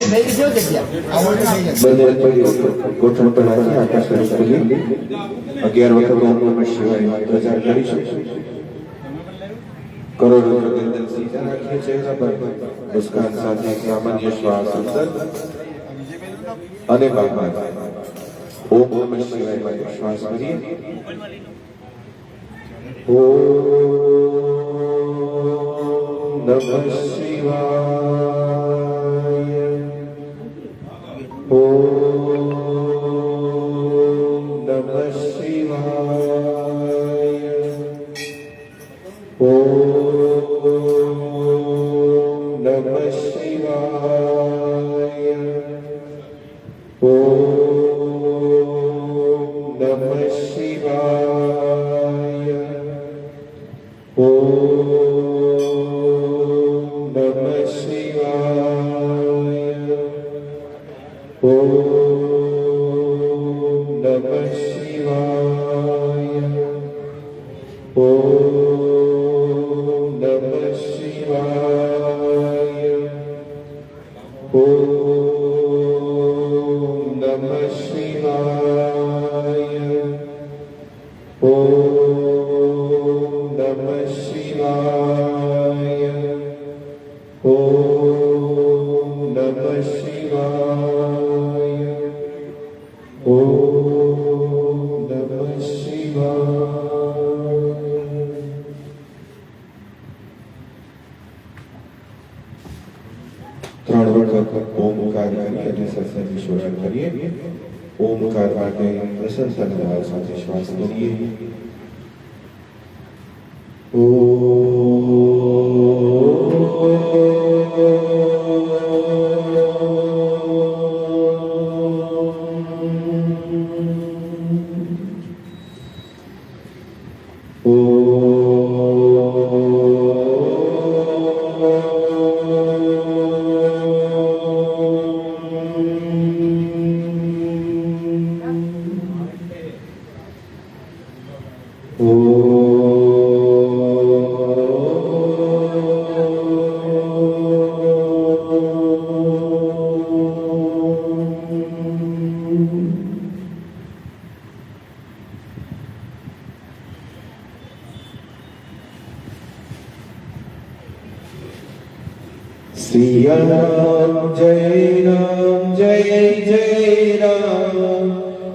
બંને ગોઠવણ પર રાખી આકાશ કરી 11 વખત ઓમ નમઃ શિવાય પ્રચાર કરીશું. કરોડો ગંદન સીધા રાખીએ ચહેરા પર મુસ્કાન સાથે સામાન્ય શ્વાસ અંદર અને બહાર. ઓમ નમઃ શિવાય માટે શ્વાસ કરીએ. ઓમ નમઃ શિવાય. ઓમ નમઃ શિવાય. ઓમ નમઃ શિવાય. ઓમ નમઃ શિવાય. ઓમ નમઃ શિવાય. ઓમ નમઃ શિવાય. ઓમ નમઃ શિવાય. ઓમ નમઃ શિવાય. ઓમ નમઃ શિવાય. ઓમ નમઃ શિવાય. ઓમ નમઃ શિવાય. ત્રણ વખત ઓમકાર કરી અને સત્સંગની શોષણ કરીએ. ઓમકાર માટે પ્રશંસાના ભાવ સાથે શ્વાસ કરીએ. Sri Ram Jai Ram Jai Jai Ram.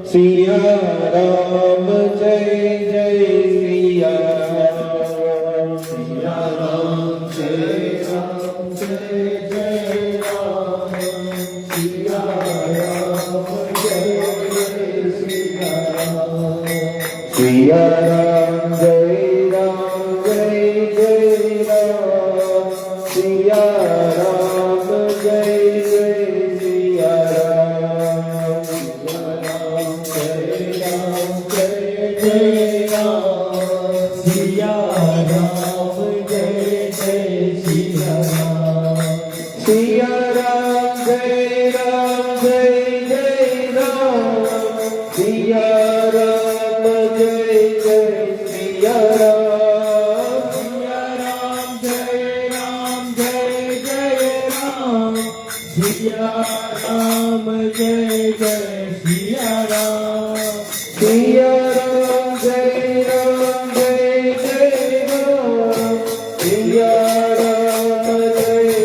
Sri Ram Jai Jai Sri Ram. Sri Ram Jai Ram Jai Jai Ram. Sri Ram Jai Jai Sri Ram. Sri Ram Jai Ram Jai Jai Ram. Sri Ram Jai Jai Sri Ram. Sri Ram Jai Jai Ram. Sri Ram Jai Jai Sri Ram. Sri Ram Jai Ram Jai Jai Ram. Sri Ram Jai Jai Sri Ram. Sri Ram Jai Jai Sri Ram. Sri Ram Jai Ram Jai Jai Ram. Sri Ram Jai Jai Sri Ram.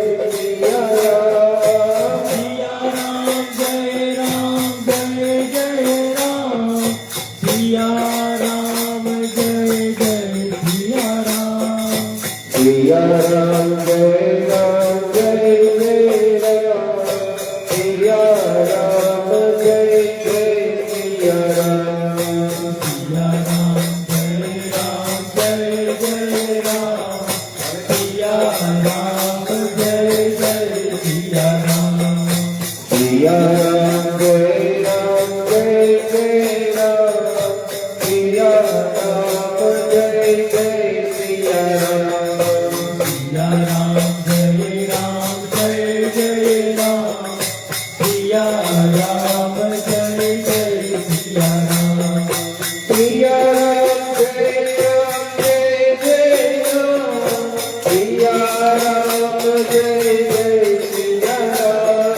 Sri Ram Jai Ram Jai Jai Ram. Sri Ram Jai Jai Sri Ram. Sri Ram Jai Ram Jai Jai Ram. Sri Ram Jai Jai Sri Ram. Sri Ram Jai Ram Jai Jai Ram. Sri Ram Jai Jai Sri Ram. Sri Ram Jai Ram Jai Jai Ram. Sri Ram Jai Jai Sri Ram. Sri Ram Jai Ram Jai Jai Ram. Sri Ram Jai Jai Sri Ram. Sri Ram Jai Ram Jai Jai Ram. Sri Ram Jai Jai Sri Ram.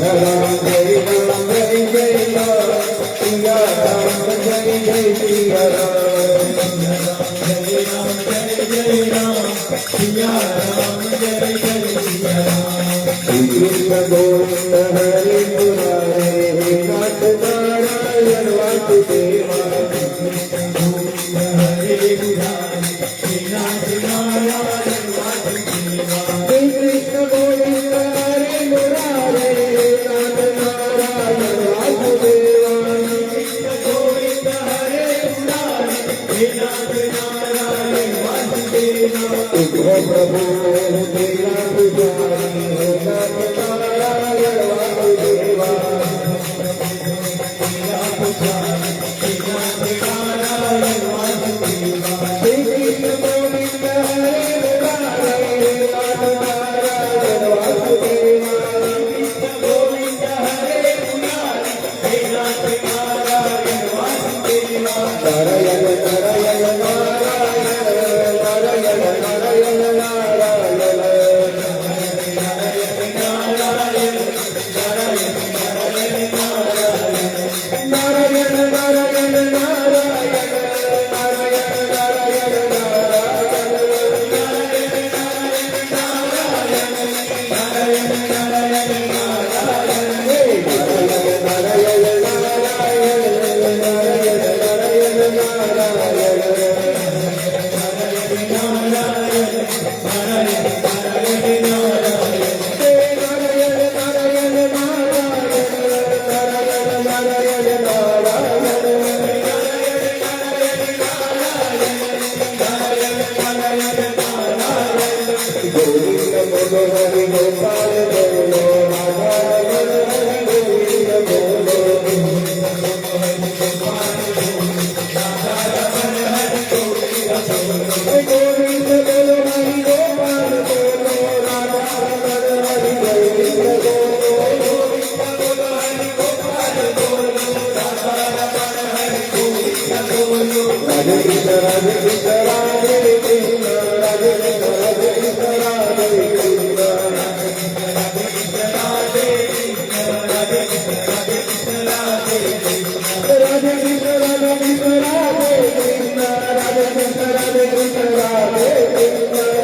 Ram Jai Ram Krishna Govind हरे मुरारे हे नाथ नारायण वासुदेवा कृष्ण गोविंद हरे मुरारे हे नाथ नारायण वासुदेवा हे कृष्ण गोविंद हरे मुरारे हे नाथ नारायण वासुदेवा कृष्ण गोविंद हरे मुरारे हे नाथ नारायण वासुदेवा प्रभु तेरा पुजारी हे नाथ नारायण वासुदेवा तेरा पुजारी हे नाथ नारायण वासुदेवा हे कृष्ण गोविंद हरे मुरारे हे नाथ नारायण वासुदेवा कृष्ण गोविंद हरे मुरारे हे नाथ नारायण वासुदेवा नारायण नारायण नारायण नारायण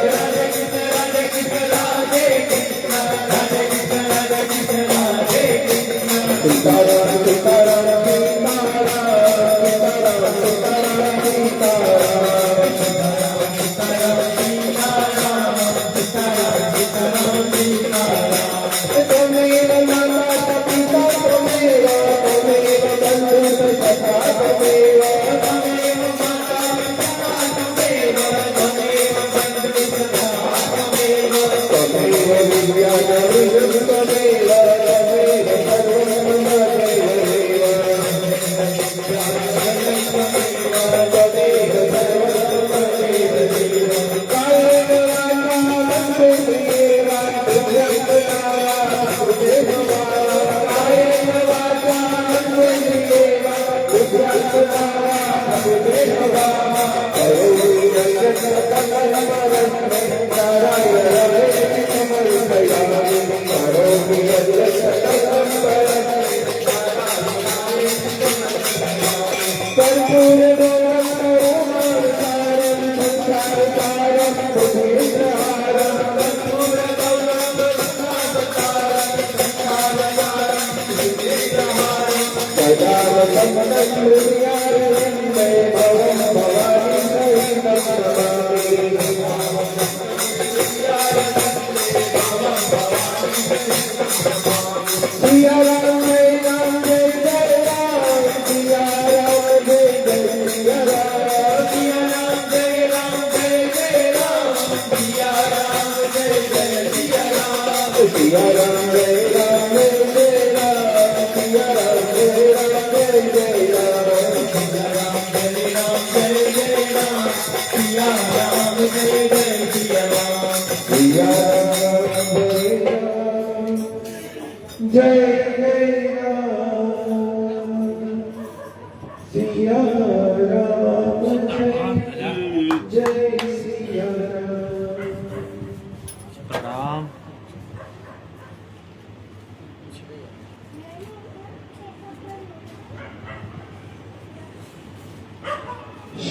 नारायण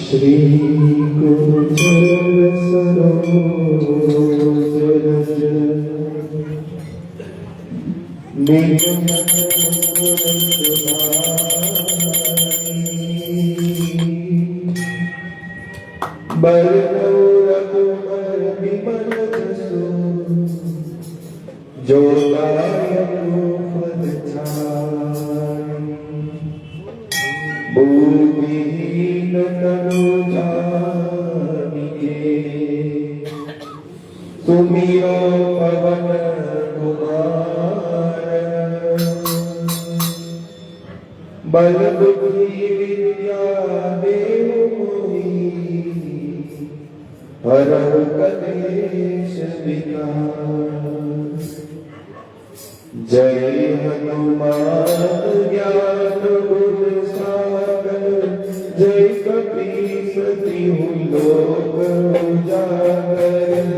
श्री गुरु तुमियो पवन कुमार बल बुद्धि विद्या देव मोहि हरहु कलेश विकार। जय हनुमान ज्ञान गुण सागर जय कपीस तिहु लोक उजागर।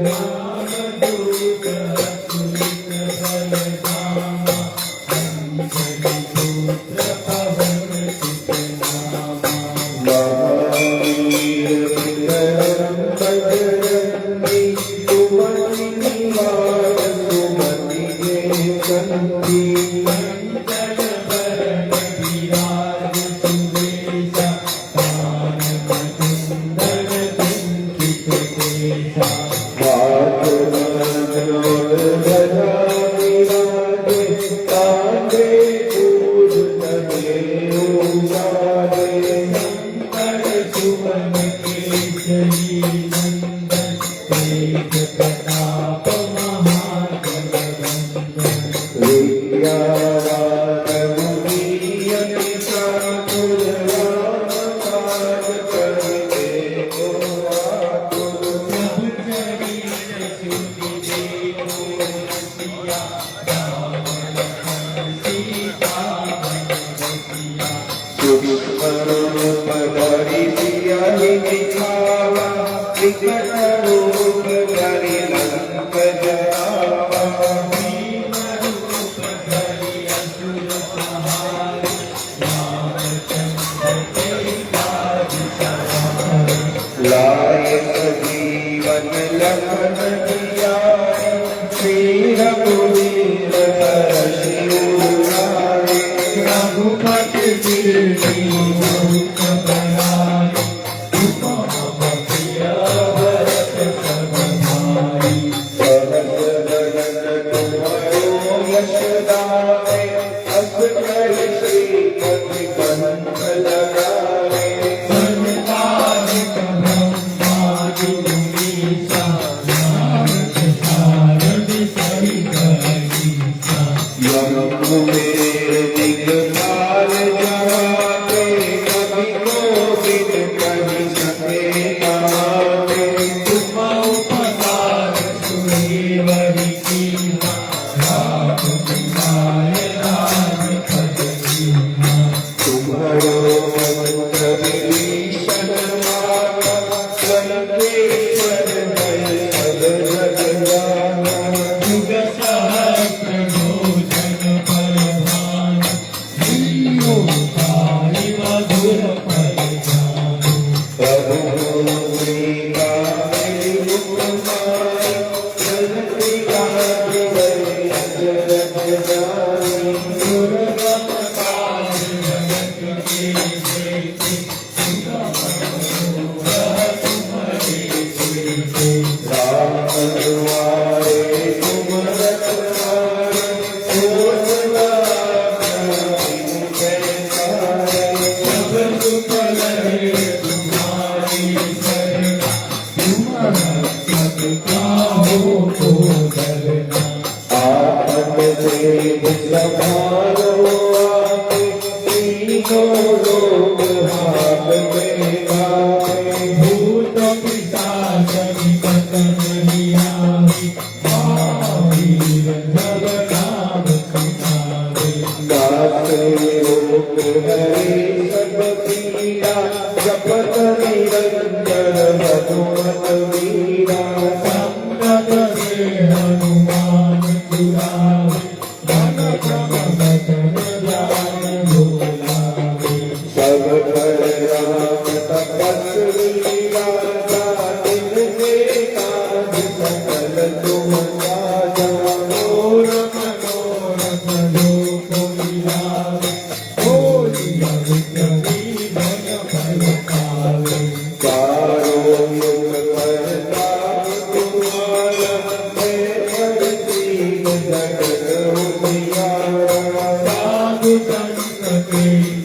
Oh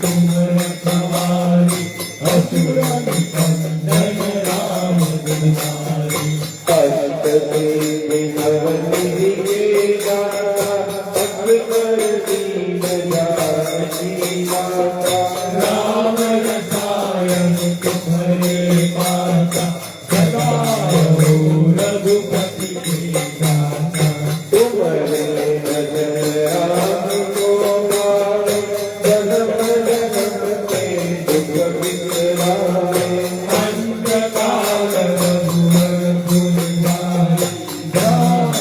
तुम रखवारे असुर निकंदन राम दुलारे अष्ट देव नवनिधि के दाता अकबर दीन जानकी माता राम रसायन तुम्हारे माता सदा रहो रघुपति के दाता तुम्हारे नजर राम को पावे जन्म जन्म के दुख बिसरावे अंतकाल रघुवर गुण गाए राम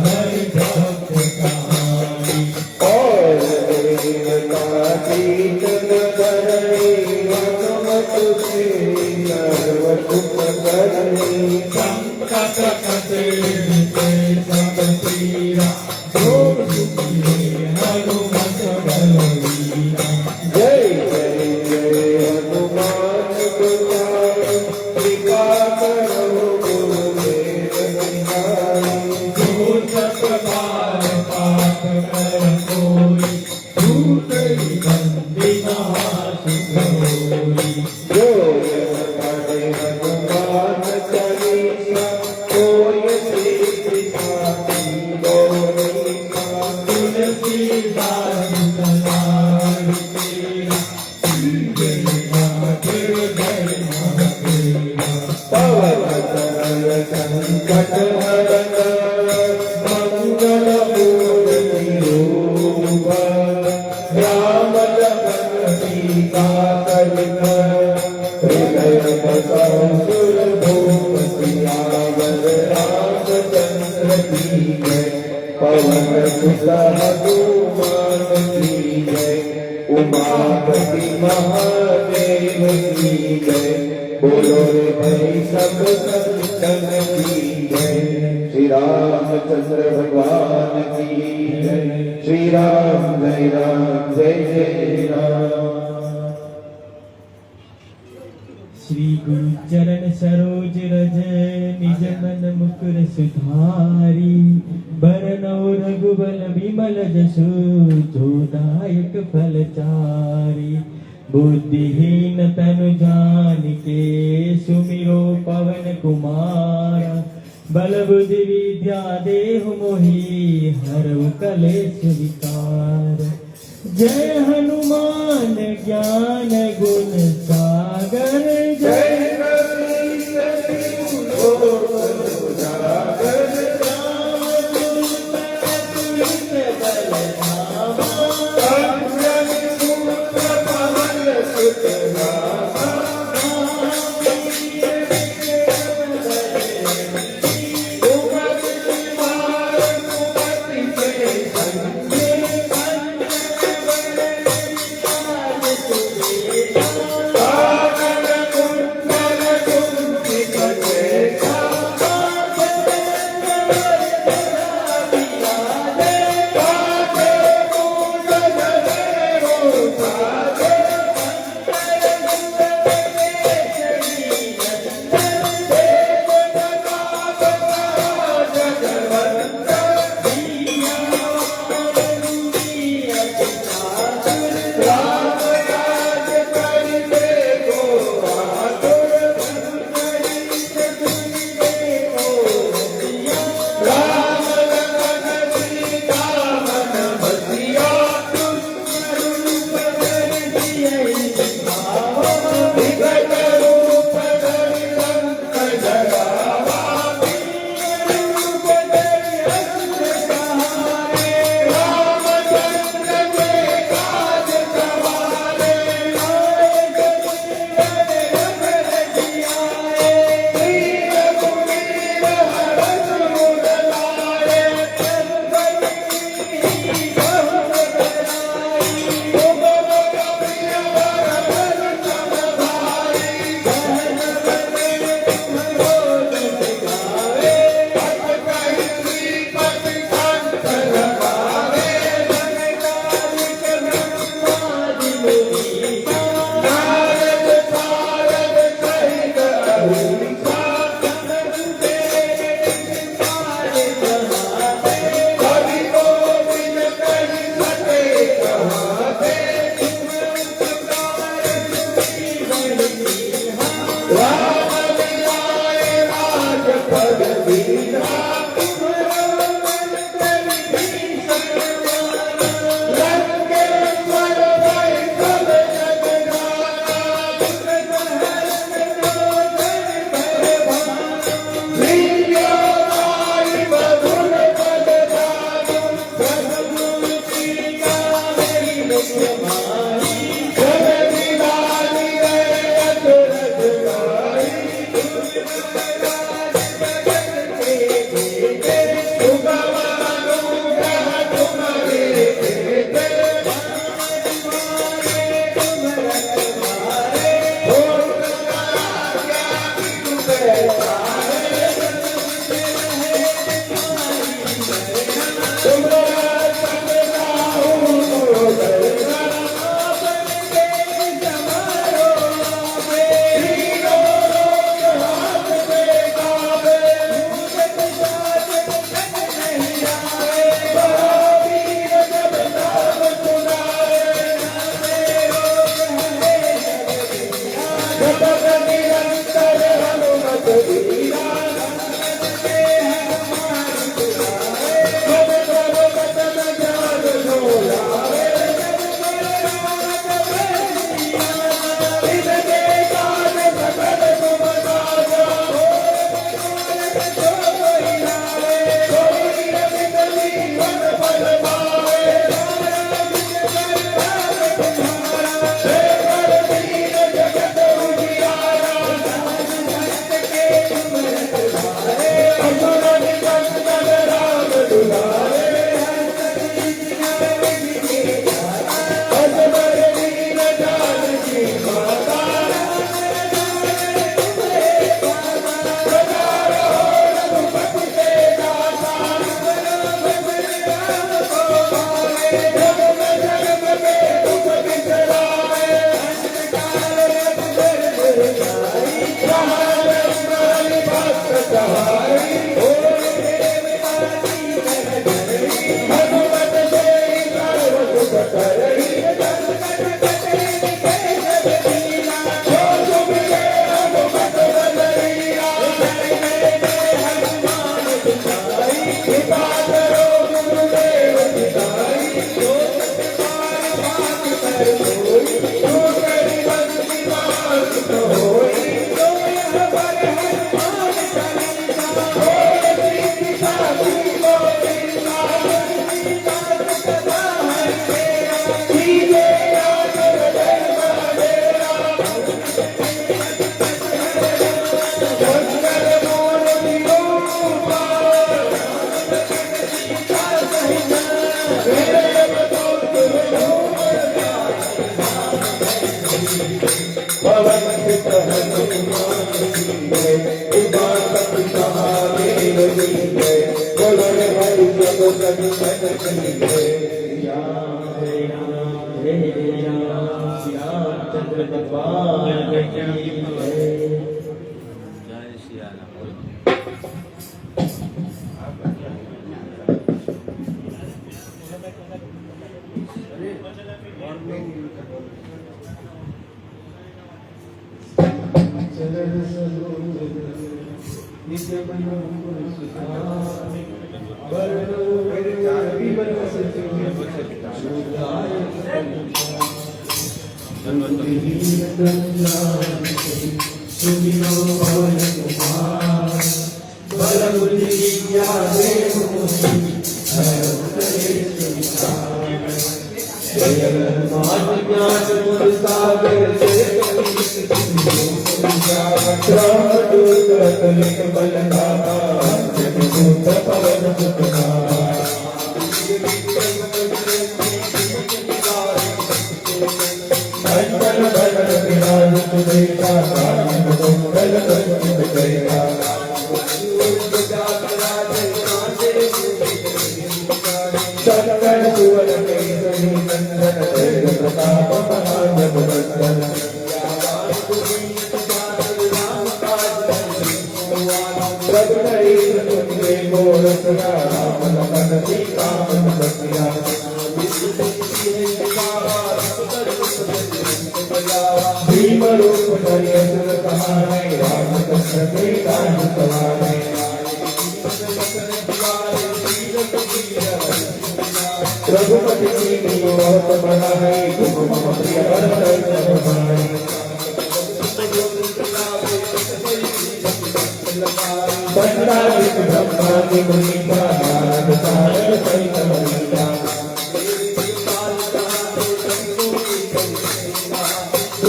हरि भक्त कहानी और देवता जीत करणी हनुमत से सर्व सुख करणी संकट कटे मिटे सब पीरा जो सुखी हनुमत बलवीरा जय जय जय हनुमान गोसाई कृपा करो गुरुदेव निहाई जो सतबार पाठ कर कोई झूठ निबंधि नाश होई जो यह पढ़े हनुमान चालीसा कोई सिद्धि साखी गौरीसा तुलसीदास सलार तेरा सीधेगा हृदय महातेरा पवन तनय संकट हरन मंगल मूर्ति रूप राम लखन सीता सहित हृदय बसाओ सुरभूप सियावर रामचंद्र की जय पवन सुत हनुमान की जय उमापति महादेव की जय बोलो रे भाई सब संतन की जय श्री रामचंद्र भगवान की जय श्री राम जय जय राम। श्री गुरु चरण सरोज रज निज मन मुकुर सुधारी बरनौ रघुबल विमल जसु जो दायक फलचारी बुद्धिहीन तनु जानिके सुमिरो पवन कुमार बल बुद्धि विद्या देहु मोहि हरऊ कलेश विकार जय हनुमान ज्ञान गुण सागर जय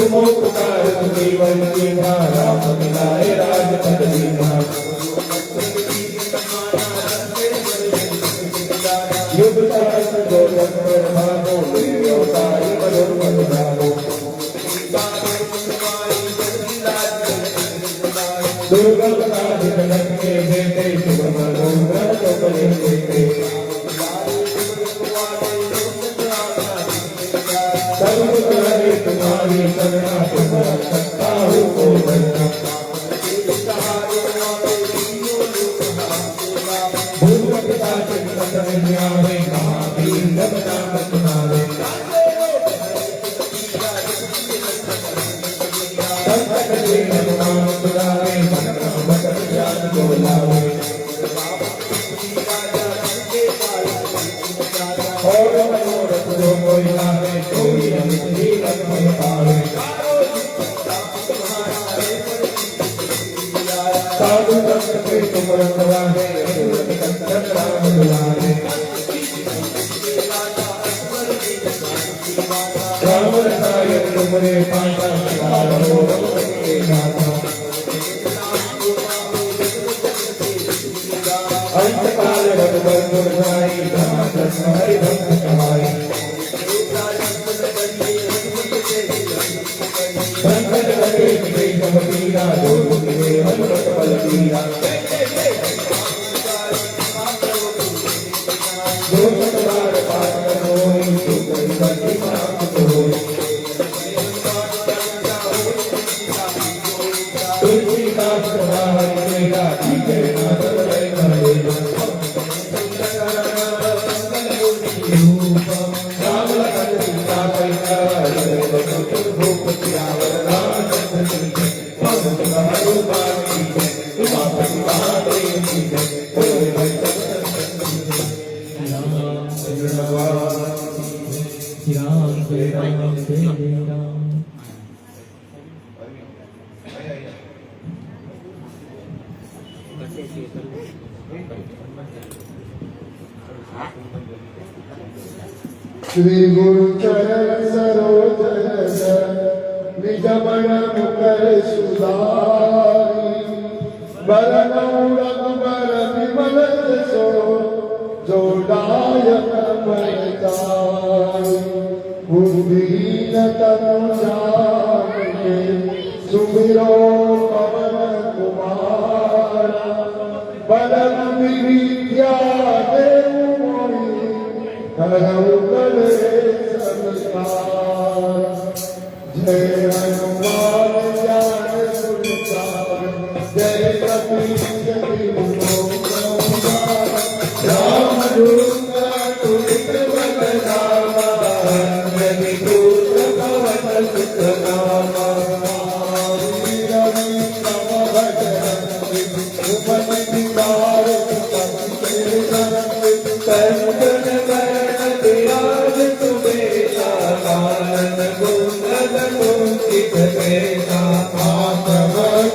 उपकार जीवन दीना राम मिलाए राजपद दीना युग सहस्र गोलक प्रभावो अवतारी मनोरमत भावो दुर्गा जनक के बेटे शुभ मनोहर तो बने बेटे सर्व करे तुम्हारी शरणा तुम्हारा सत्ता हो को बनना भूल पिता चिंतन न्यावे महावीर जगता तुम्हारे संकट के हनुमान सुरावे मकर ज्ञान को लावे और मनोरथ जो कोई लावे कोई अमित जीवन में पावे साधु संत के तुम रखवारे असुर निकंदन राम दुलारे राम रसायन तुमरे पासा कालो रघुपति के नाथा अंत काल रघुबर गुरधारी रामचंद्र हरि भक्त कहाई संकट कटे मिटे सब पीरा जो तुझे हनुमत बल दीरा जो सतबार पाठ करोई जो करी प्राप्त होई तुलसीदास सदा हरि तेरा कीजे नाथ हरे हरे राम लखन सीता सहिता हरि भूप सियावर रामचंद्र की जय पवन हनुमान की जय उमापति महादेव की जय बोले भाई राम जय राम जय राम श्री गुरु चरण सरोज रज निज मन मुकर सुधारी बरनौ रघुबर विमल जसो जो दायक फलचारि बुद्धिहीन तनु जानिके सुमिरो पवन कुमारा बल विद्या देव मोहि करहु कलेश संसार जय हनुमान ज्ञान गुण सागर जय कपीश तिहु लोक उजागर राम दूत तुलित बल धामा अंजनी दूत पवन सुत नामा वीर विक्रम बजरंगी सुमति विकार सुपति सरंगी कंचन बरन विराज सुबेसा कानन कुंडल कुंचित केसा हाथ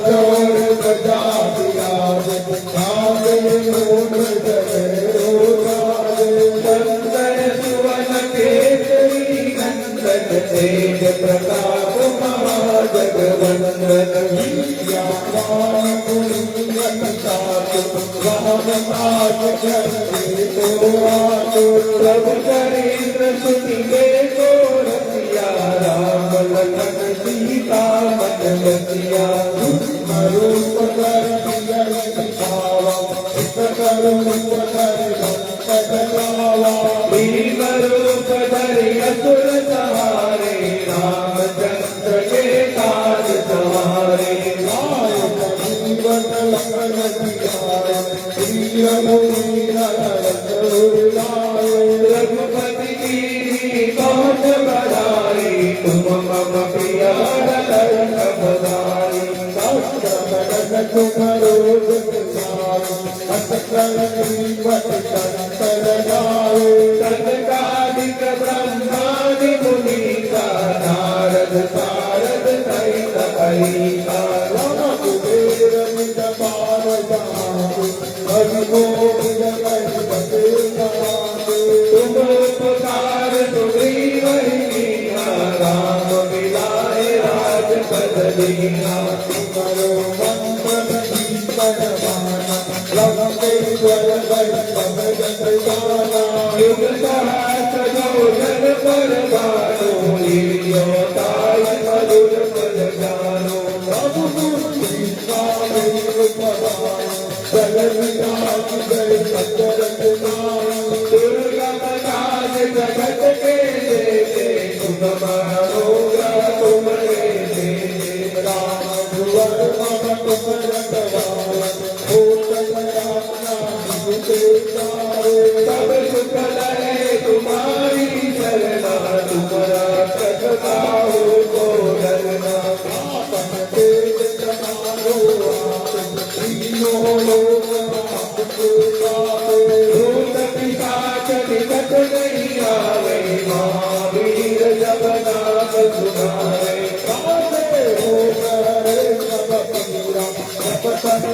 जोड़ बजा विराज कांधे मूढ़ जनेऊ राज शंकर सुवन केसरी नंदन तेज प्रताप महाजगवंदन विद्यावान गुणीयन साधु राम काज करते तो प्रभु चरित्र सुनिले को रसिया राम लखन सीता मन बसिया रूप कर दिखावा इस करुण भीम रूप धरि असुर सहारे रामचंद्र के काज सवारे जीवन लखन जियाए वीर मुनि रघुपति की बहुत बड़ाई तुम मम प्रिया बधाई तुम रोज सनकादिक ब्रह्मादि मुनीसा नारद सारद सहित अहिसा कुबेर निज पार तुम उपकार सुग्रीव ही कीन्हा राम मिलाए दीना करो मंत्र परमाना लंकेश्वर गाना युग सहस्र जोजन पर गानो लीलो ताई मधुर पद जानो प्रभु जगत विनाश जय सतरत नाम दुर्गा मनाज जगत के देते तुम मनोगा तुम्हारे देते राम भुवर मम तुम रखवाला सब सुख लहे तुम्हारी शरणा तुम्हारा कसता हो को डरना आपन तेज समारो भूत पिशाच निकट नहीं आवे महावीर जब नाम सुनावे काहे हो करे सब पीरा जपत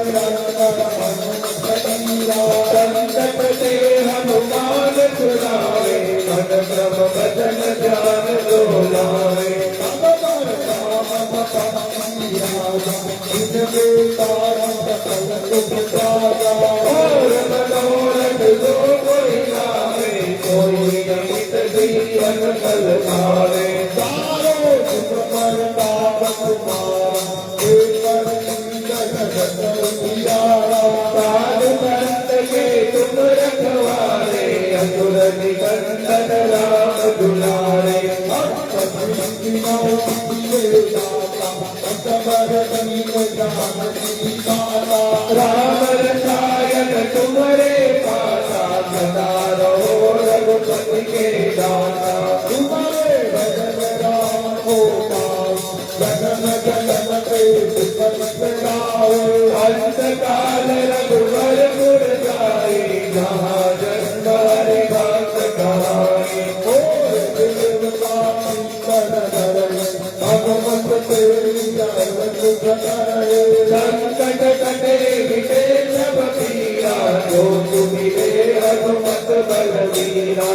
संकट से हनुमान छुड़ावे मन ब्रह्म भजन ध्यान डोलावे और मनोरथ जो कोई लावे कोई अमित जीवन फल पावे सारो सुख पर ताप तुम्हारा साधु संत के तुम रखवारे असुर निकंदन राम दुलारे राम रसायन तुम्हारे पासा सदा रहो रघुपति के दाता तुम्हारे भजन राम को पाओ जन्म जन्म के सुख गाओ अंत काल रघुवर पुर जाए जहाँ जन्म हरि भक्त कहाए भगवत तेरी संकट कटे मिटे सब पीरा जो तुम्हें हनुमत बलवीरा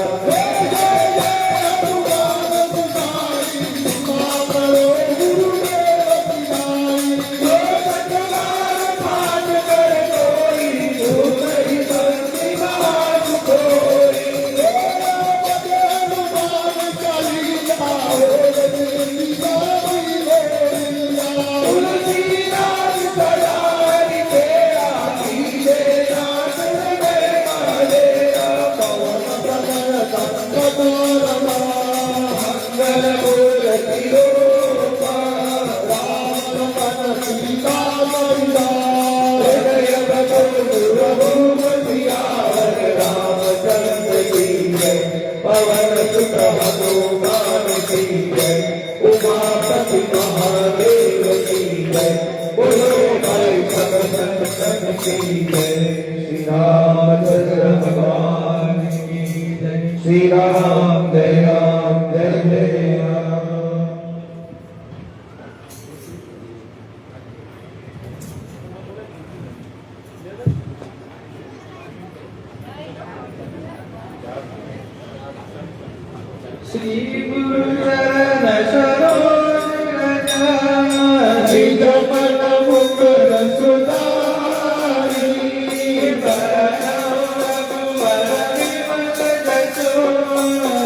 पवन सुत हनुमान की जय उमापति महादेव की जय बोलो भाई भगवान की जय श्री रामचंद्र भगवान की जय श्री राम जय राम जय जय राम श्री गुरु चरण सरोज निज मन मुकुर सुधारी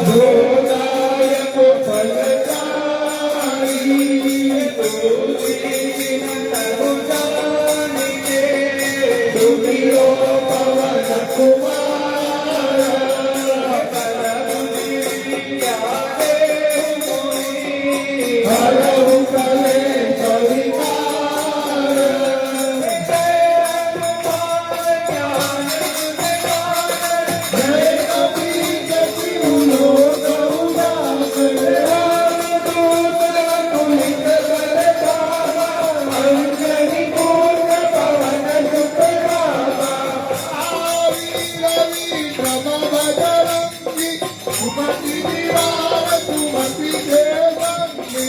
भोदायक फलचारी दुखियो पवन कुमार हरहु कलेश विकार जय कबीर कछु लोक उदास रामदूत अतुलित बलधामा अंजनी पूर्ण पवन सुत नामा आवी रवि भ्रम बजरंगी सुमति निवार सुमति देवंगी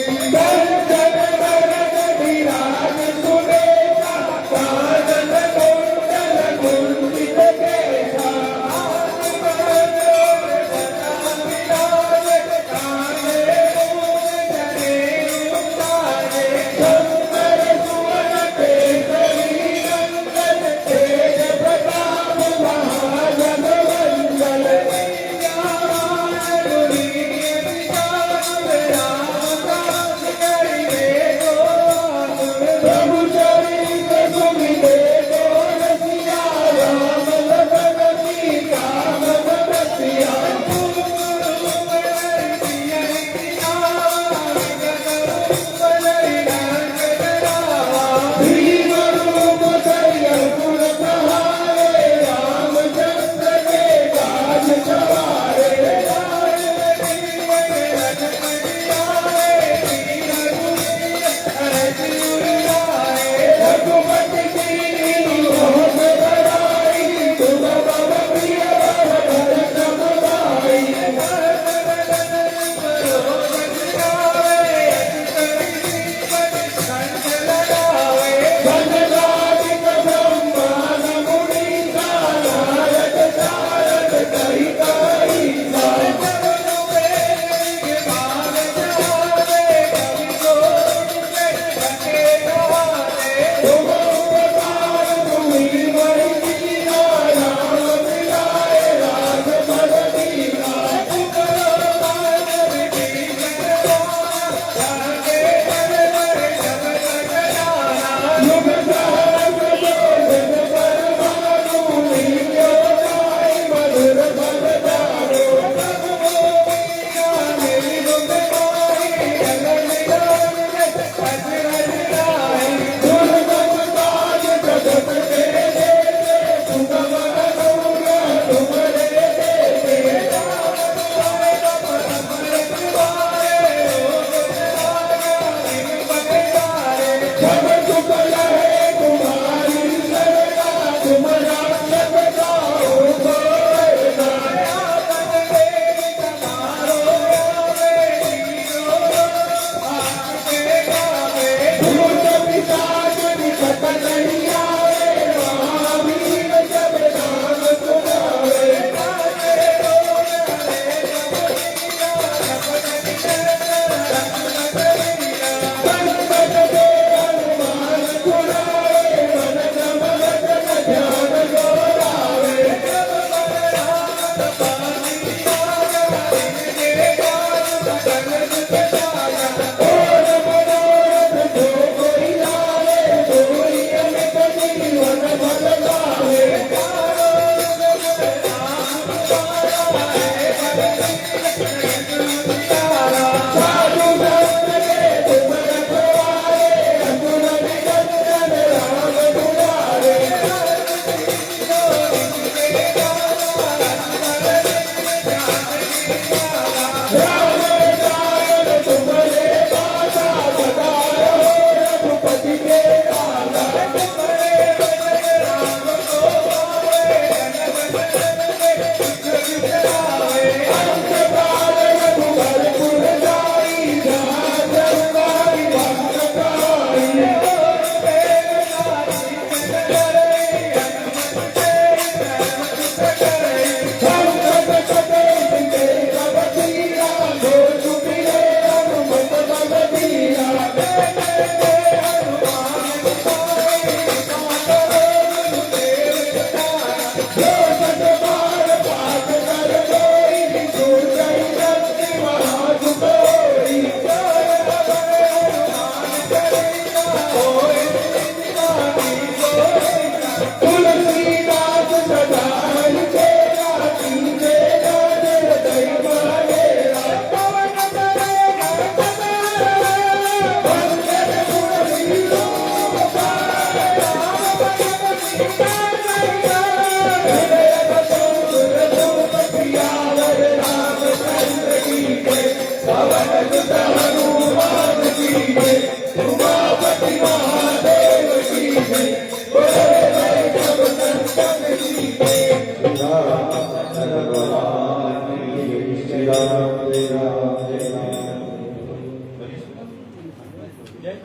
श्री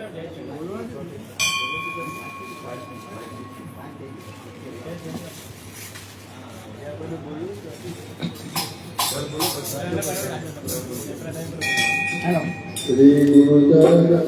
गुरु चरण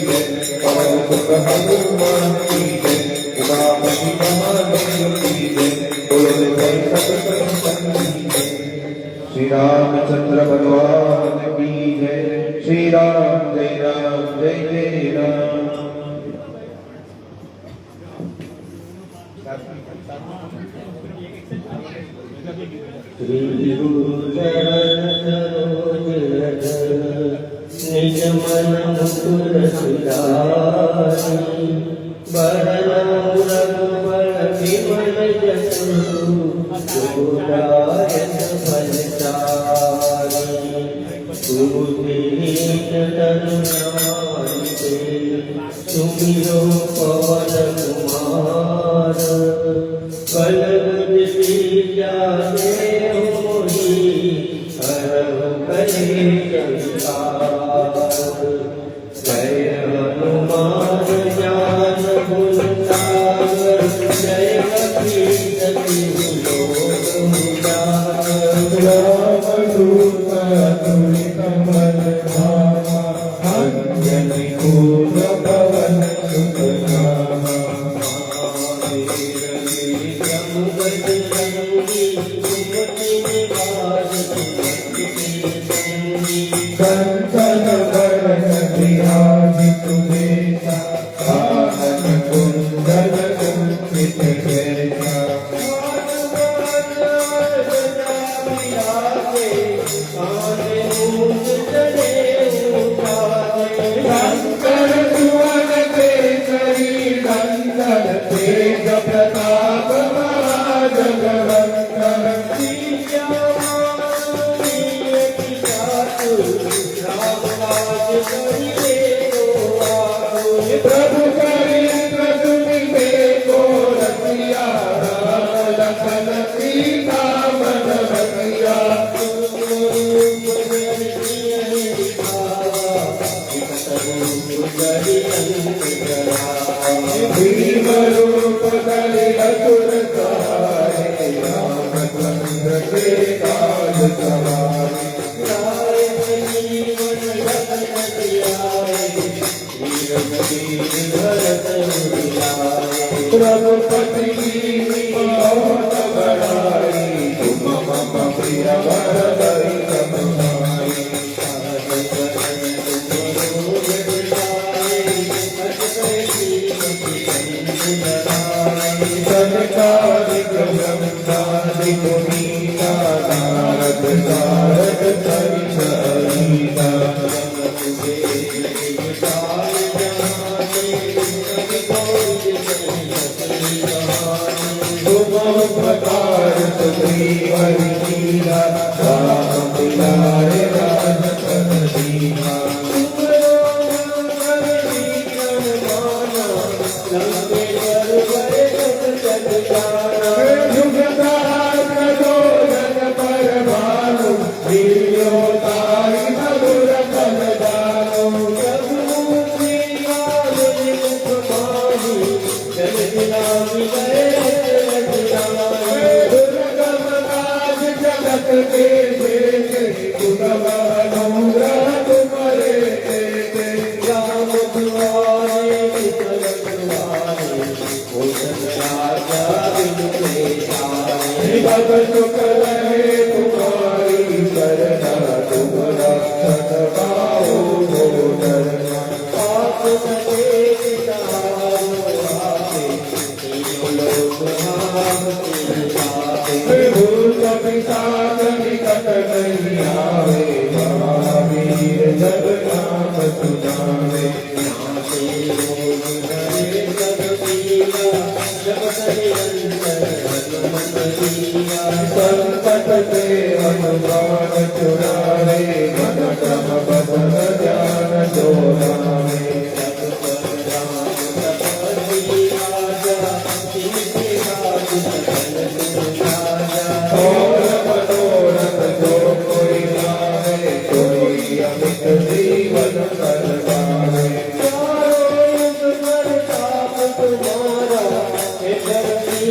Hare पवन सुत हनुमान की जय, उमापति महादेव की जय, बोलो जय सतत की जय। श्री रामचंद्र भगवान की जय। श्री राम जय राम। श्री गुरु चरण सरोज रज निज मन मुकुर सुधारि बरनउँ रघुबर विमल जसु जोदायक फलचारि सुबुद्धिहीन तनु जानिते सुमिरो पवन कुमार बल बुद्धि विद्या देहु मोहि हरहु कलेश विकार जय हनुमान ज्ञान गुण सागर जय कपीसति लोक उजागर रामदूत अतुलित बल धामा, अंजनी पुत्र पवन सुत नामा। कंचन बरन बिराज सुबेसा, कानन कुंडल कुंचित केसा। शंकर सुवन केसरी नंदन, तेज प्रताप महाजगवंदन। प्रभु करिन्द्र सुमिबेको रसिया, राम लखन सीता मन रसिया। भीम रूप धरि असुर सहारे, रामचंद्र के काज सवारे। रघुपति बहुत बड़ाई, तुम मम प्रिय वरदई समाई। संसारिक ब्रह्मादि मुनीसा, नारद सारद सहित अहिसा। तुम प्रकार सुग्रीव लीला, राम दुलारे राजपद दीना। जुग सहस्र जोजन पर भानु, लील्यो ताहि मधुर फल जानु। दुर्गम काज जगत के जेते, सुगम अनुग्रह तुम्हारे तेते। राम दुआरे विठल दुआरे, होतन राजा बिनु पैसारे। सब सुख लहे तुम्हारी शरणा, तुम रक्षक पाओ हो डरना। पाप सके पितारो आपे, तीनों लोक आपके पापे। भूत पिशाच निकट नहीं आवे, महावीर जब नाम सुनावे। नासे रोग हरे सब पीरा, जपत निरंतर हनुमत लीला। संकट से हनुमान छुड़ावे, मन क्रम बदन ध्यान जोड़ावे। सब पर राम तपस्वी राजा, तिनके काज सकल तुम साजा। और मनोरथ जो कोई लावे, कोई अमित जीवन कर पावे। चारों युग प्रताप तुम्हारा, हे धरती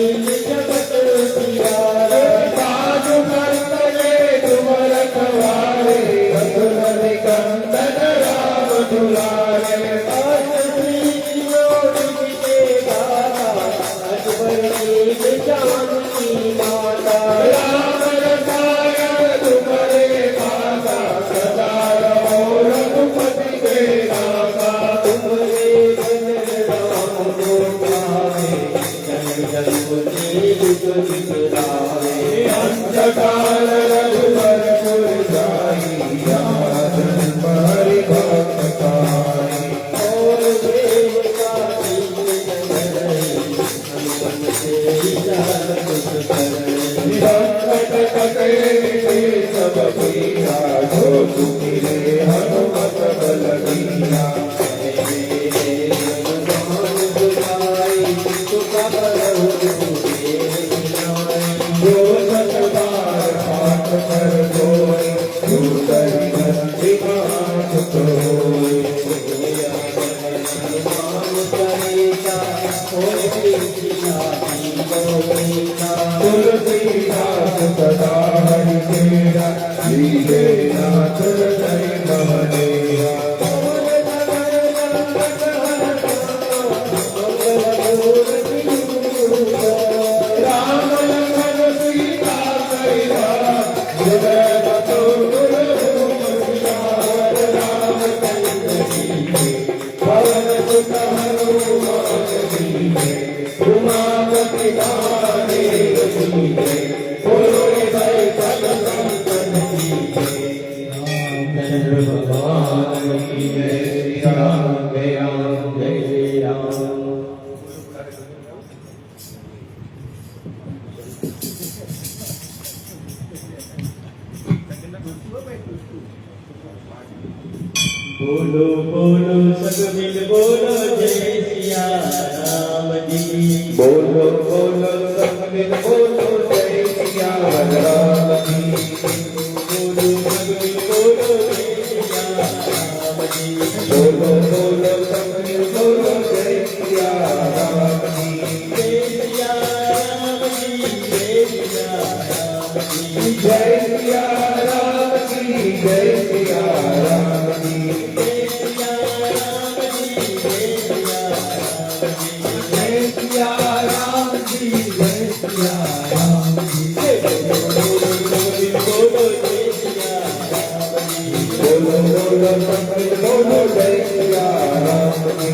तुलसीदास सदा हरि तेरा लीले नाथ हृदय महनेरा राम लखन सीता सहिता हृदय बतुर राम चंद्र जी पवन सुत हनुमान जी उमापति महादेव जी बोलो भाई सब संतन जी रामचंद्र भगवान की जय। राम जय राम जय राम। बोलो बोलो सब मिल बोलो जय सिया राम जी। बोलो बोलो सब मिल बोलो जय सिया राम जी। बोलो सब मिल बोलो जय सिया राम जी। बोलो बोलो सब मिल बोलो जय सिया राम जी। जय सिया राम जी जय सिया राम जी। जय सिया राम जी जय सिया राम जी। जय सिया राम जी जय सिया राम जी। बोलो बोलो सब मिल बोलो जय सिया राम जी।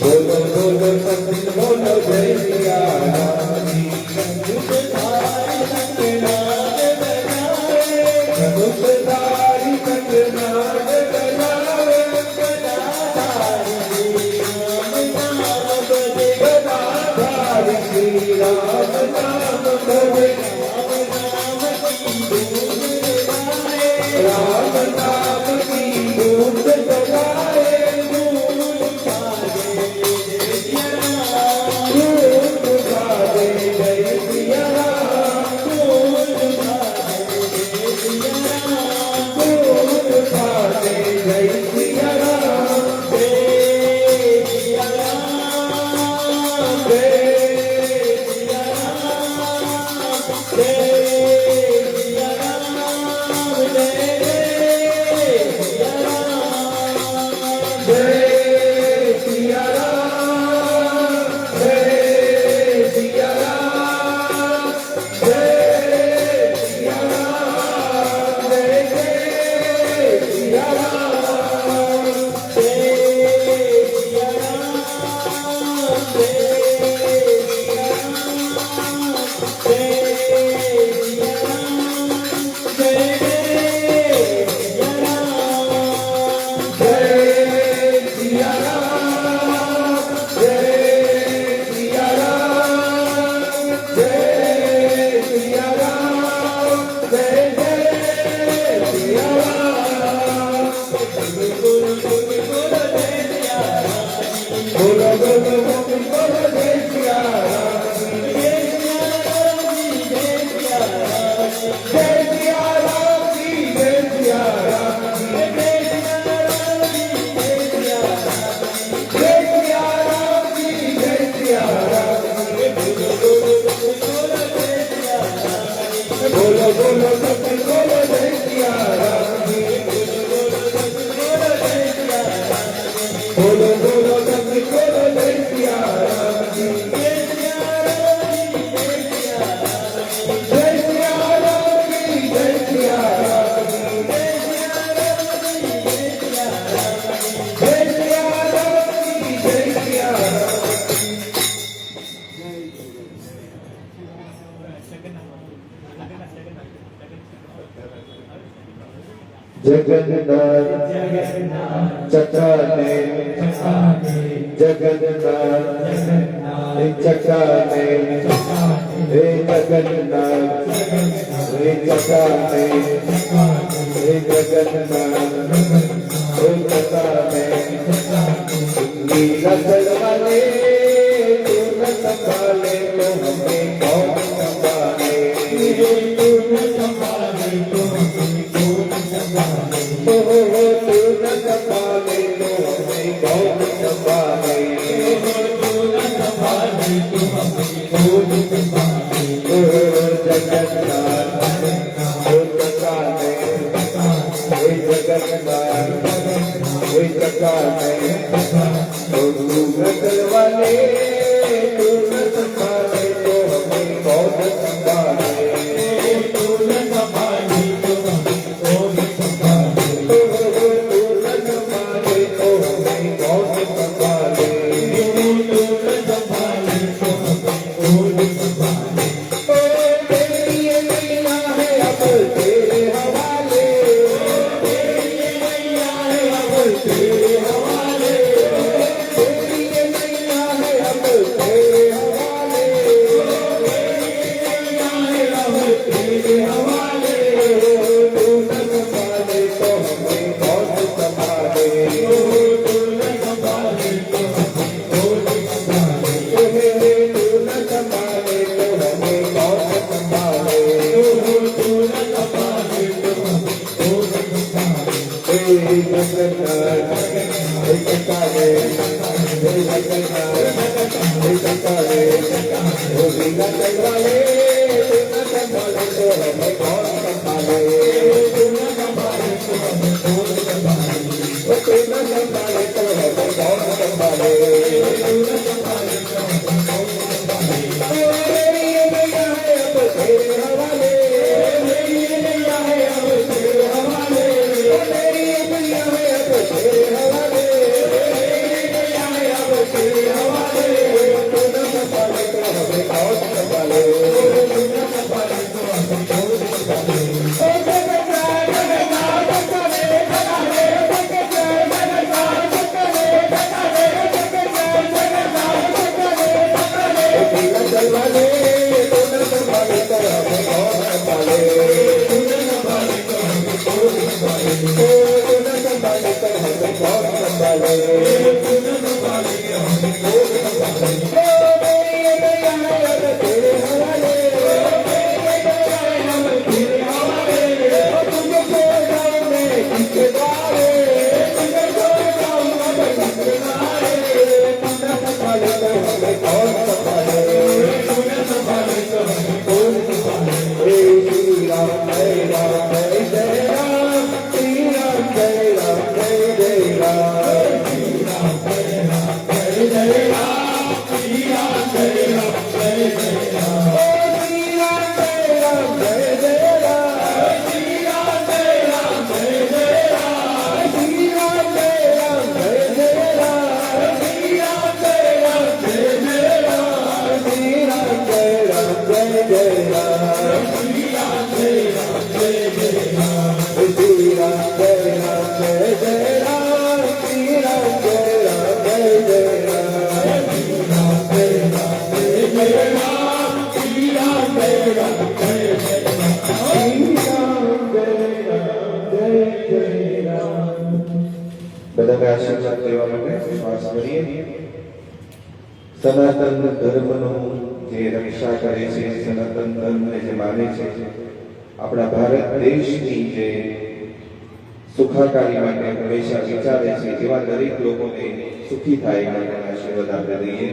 बोलो बोलो सब मिल बोलो जय सिया राम जी। धनुषधारी कंगनाद बजावे गदाधारी श्री राम नाम भजे। राम नाम की धूप जगाए धूप गाजे जय सिया राम। धूप गाजे जय सिया राम। जय सिया राम जय सिया राम जय सिया राम जय जय सिया राम। जय सिया राम जय सिया राम जय सिया राम जय जय सिया राम। बोलो बोलो बोलो जय सिया राम। जय सिया राम जी जय सिया राम जी। जय सिया राम जी जय सिया राम जी। बोलो बोलो सब बोलो जय सिया राम जी। बोलो बोलो सब बोलो जय सिया राम जी। जय सिया राम जी जय सिया राम जी। जय सिया राम जी जय सिया राम। जगन्नाथ चकाने जगन्नाथ चकाने हे जगन्नाथ हे चकाने हे जगन्नाथ हे चकाने नीला चलवाले तू न संभाले तो हमें कौन संभाले। तू न संभाले तो हमें कौन संभाले। संभाले तो हमें कौन संभाले तू न संभाले तो हमें कौन संभाले जगन्नाथ कोई प्रकार नहीं कोई जगन्नाथ कोई प्रकार नहीं तो तू न करवाले तू न संभाले तो हमें कौन संभाले तू न संभाले तो हमें कौन संभाले तू न संभाले तो हमें कौन संभाले तू न संभाले तो हमें कौन संभाले तेरी ये नैया है अब तेरे हवाले तेरी नैया है अब तेरे हवाले तेरी ये नैया है अब तेरे हवाले नैया है अब तेरे हवाले तू न संभाले तो हमें कौन संभाले तू न संभाले तो हमें कौन संभाले तू न संभाले तो हमें कौन संभाले तू न संभाले तो हमें कौन संभाले हे जगन्नाथ हे जगन्नाथ हे जगन्नाथ हे जगन्नाथ ओ बिना संभाले तू न संभाले तो हमें कौन संभाले तू न संभाले तो हमें कौन संभाले ओ तू न संभाले तो हमें कौन संभाले तू न संभाले तो हमें कौन संभाले तेरी ये नैया है अब तेरे हवाले मेरी नैया है अब तेरे हवाले तेरी ये नैया है अब तेरे हवाले मेरी नैया है अब तेरे हवाले तू न संभाले तो हमें कौन संभाले तू न संभाले तो हमें कौन संभाले संभाले तू न संभाले तो हमें कौन संभाले तू न संभाले तो हमें कौन संभाले तू न संभाले तो हमें कौन संभाले तू न संभाले तो हमें कौन संभाले तेरी ये नैया है अब तेरे हवाले अब तेरे हवाले तुझे छोड़ जाऊं मैं किसके द्वारे तुझे छोड़ जाऊंगा मैं किसके द्वारे तू न संभाले तो हमें कौन संभाले तू न संभाले तो हमें कौन संभाले हे श्री राम जय राम जय जय राम श्री राम जय राम जय जय राम जय जय राम श्री राम जय राम जय जय राम श्री राम जय राम जय जय राम श्री राम जय राम जय जय राम श्री राम जय राम जय जय राम श्री राम जय राम जय जय राम श्री राम जय राम जय जय राम श्री राम जय राम जय जय राम श्री राम जय राम जय जय राम श्री राम जय राम जय जय राम श्री राम जय राम जय जय राम બધાને આશીર્વાદ લેવા માટે શ્વાસ ભરીએ સનાતન ધર્મનો જે રક્ષા કરે છે સનાતન ધર્મને જે માને છે આપણા ભારત દેશની જે સુખાકારી માટે હંમેશા વિચારે છે એવા દરેક લોકોને સુખી થાય માટે આશીર્વાદ આપણે દઈએ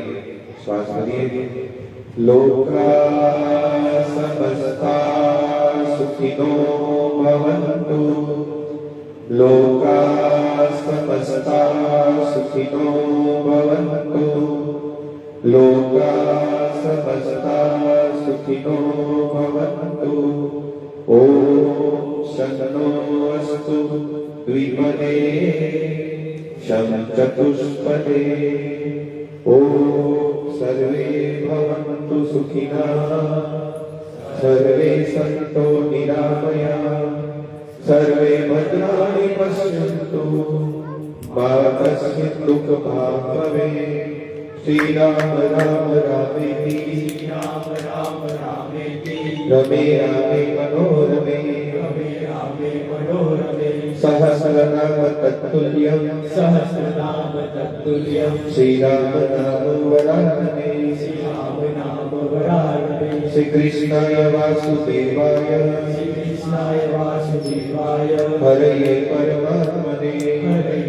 શ્વાસ ભરીએ લોકા સમસ્તા સુખિનો ભવન્તુ लोका समस्ता सुखिनो भवन्तु लोका समस्ता सुखिनो भवन्तु ॐ शन्नो अस्तु द्विपदे शं चतुष्पदे ॐ सर्वे भवन्तु सुखिनः सर्वे सन्तो निरामयाः सर्वे भद्राणि पश्यन्तु मा कश्चित् दुःखभाग् भवेत् श्रीराम राम रामेति राम राम रामेति रमे रामे मनोरमे रमे रामे मनोरमे सहस्रनाम तत्तुल्यं सहस्रनाम तत्तुल्यं श्रीराम नाम वरानने श्री राम नाम वरानने श्री कृष्णाय वासुदेवाय श्री कृष्णाय वासुदेवाय हरये परमात्मने हरे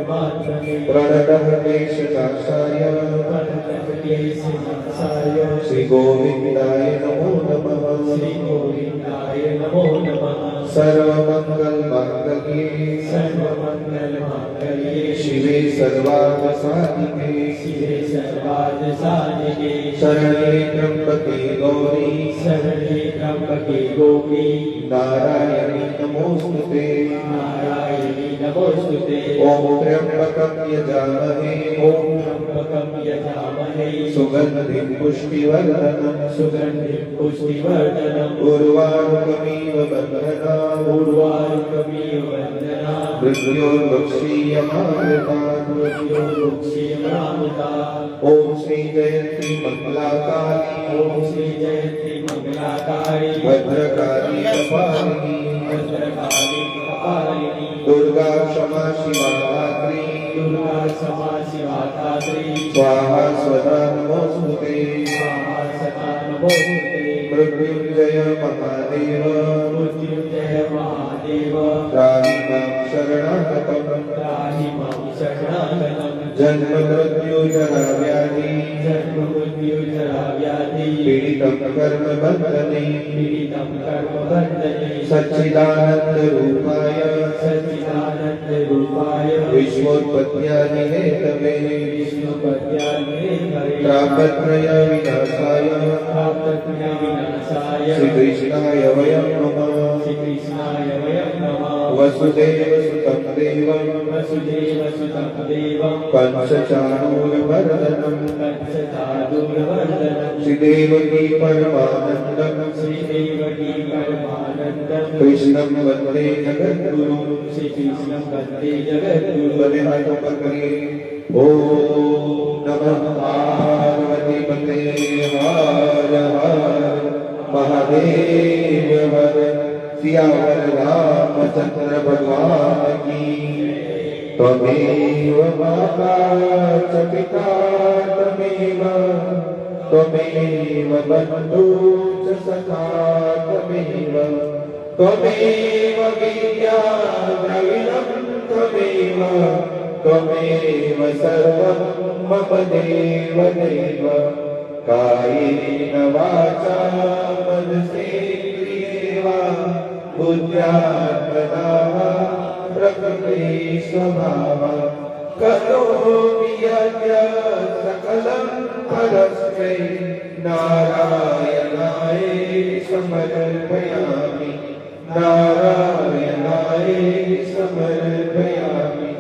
परमात्मने प्रणतः क्लेशनाशाय प्रणतक्लेशनाशाय श्रीगोविन्दाय नमो नमः श्रीगोविन्दाय नमो नमः सर्वमङ्गलमाङ्गल्ये सर्वमङ्गलमाङ्गल्ये शिवे सर्वार्थसाधिके शिवे सर्वार्थसाधिके शरणे त्र्यम्बके गौरी शरणे त्र्यम्बके गौरी नारायणी नमोस्तुते नारायणी नमोस्तुते ॐ त्र्यम्बकं यजामहे ॐ त्र्यम्बकं यजामहे सुगन्धिं पुष्टिवर्धनम् सुगन्धिं पुष्टिवर्धनम् उर्वारुकमिव बन्धनात् उर्वारुकमिव बन्धनात् मृत्योर्मुक्षीयमामृतात् मृत्योर्मुक्षीयमामृतात् ॐ श्री जयन्ती मङ्गलाकाली ॐ श्री जयन्ती मङ्गलाकारि भद्रकाली कपालिनी भद्रकाली कपालिनी दुर्गा क्षमा शिवा धात्री दुर्गा क्षमा शिवा धात्री स्वाहा स्वधा नमोस्तुते स्वाहा सदा नमोस्तुते मृत्युञ्जय महादेव मृत्युञ्जय महादेव त्राहि मां शरणागतम् त्राहि मां शरणागतम् जन्म मृत्यु जरा व्याधि जन्म मृत्यु जरा व्याधि पीडितं कर्म बन्धने पीडितं कर्मबन्धने सच्चिदानन्द रूपाय सच्चिदानन्द रूपाय विश्वोत्पत्त्यादि हेतवे विष्णुपद्यान्मे तापत्रय विनाशाय तापत्रय विनाशाय श्रीकृष्णाय वयं नमः श्रीकृष्णाय वयं नमः वसुदेव सुतं देवं वसुदेव सुतं देवं पंचचाणूरवर्धनम् पंचचाणूरवर्धनम् श्रीदेवकी परमानन्दम् श्रीदेवकी परमानन्दम् कृष्णं वन्दे जगद्गुरुं श्रीकृष्णं वन्दे जगद्गुरुं बने हाथों पर करिए ओम नमः पार्वतीपते हर हर महादेव हर सियावर रामचंद्र भगवान की त्वमेव माता च पिता त्वमेव बन्धु च सखा त्वमेव विद्या द्रविणं त्वमेव सर्वं मम देव कायेन वाचा मनसेन्द्रियेण बुद्ध्यात्मना प्रकृते स्वभावः करोमि यद्यत् सकलं परस्मै नारायणाय समर्पयामि नारायणाय समर्पयामि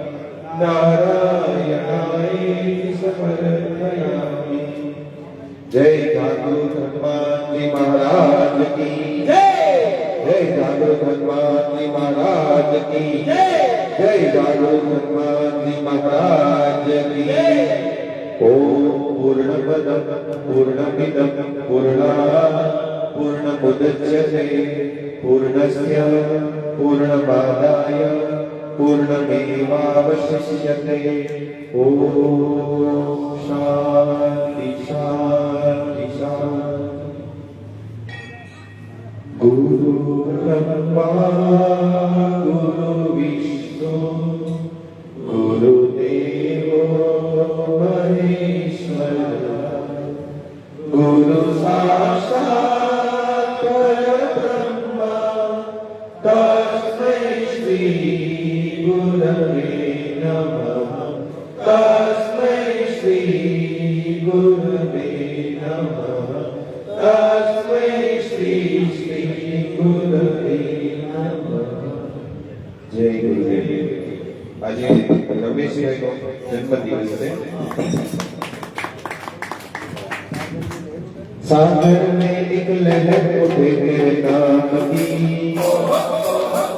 नारायणाय समर्पयामि जय जागृत हनुमान जी महाराज की जय जागृत हनुमान जी महाराज की जय जागृत हनुमान जी महाराज की ओम पूर्णमदं पूर्णमिदं पूर्णात् पूर्णमुदच्यते पूर्णस्य पूर्णमादाय पूर्णमेवावशिष्यते ओम शांति शांति शांति गुरु ब्रह्मा गुरु विष्णु गुरुदेवो महेश्वर गुरु साक्षात् परब्रह्म तस्मै श्री गुरवे नमः तस्मै श्री गुरवे नमः तस्मै श्री गुरवे नमः जय गुरुदेव आज रमेश भाई को जन्मदिवस है सागर में एक लहर उठे तेरे नाम की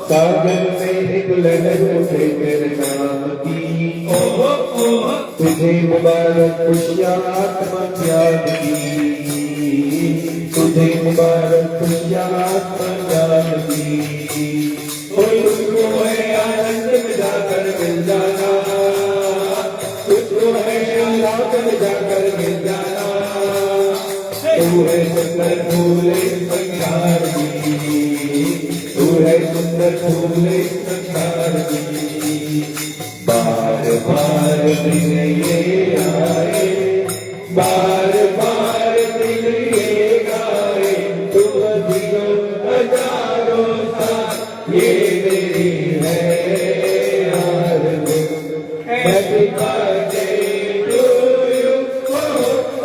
सागर में एक लहर उठे तेरे नाम की तुझे मुबारक खुशियात पंजाब की तुझे मुबारक खुशियात पंजाब की कोई तुझको है आनंद में जाकर मिल जाना तुझको है आनंद में जाकर मिल जाना तू है सुंदर फूले संसार की तू है सुंदर फूले संसार की बार बार दिन ये आए, बार बार दिन ये आए, तुम दियो हजारों साल, ये मेरी है आरज़ू। Happy birthday to you, oh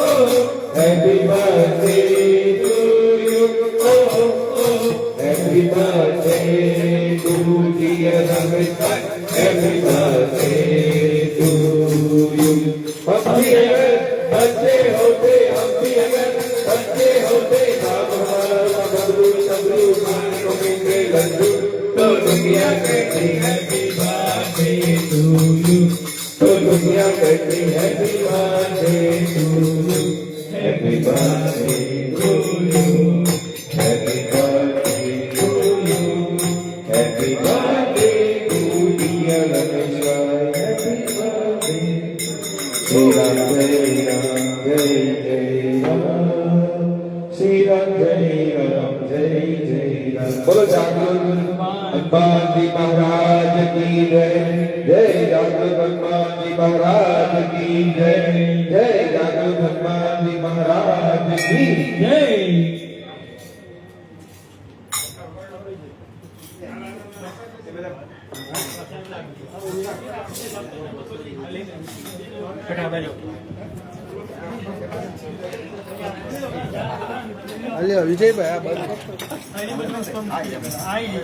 oh, happy birthday to you, oh oh, happy birthday to dear Ramita, happy birthday to you. हम भी अगर बच्चे होते, हम भी अगर बच्चे होते, नाम हमारा बबलू सबलू खान को मिलते लड्डू, तो दुनिया कहती हैप्पी बर्थडे टू यू, तो दुनिया कहती happy birthday to you, happy birthday to you, happy birthday to you, happy birthday to dear Ramesh, happy birthday. Shri Ram जय राम जय जय राम, श्री राम जय राम जय जय राम। बोलो जागृत हनुमान जी महाराज की जय, जय जागृत हनुमान जी महाराज की जय, जय जागृत हनुमान जी महाराज की જય વિજયભાઈ આ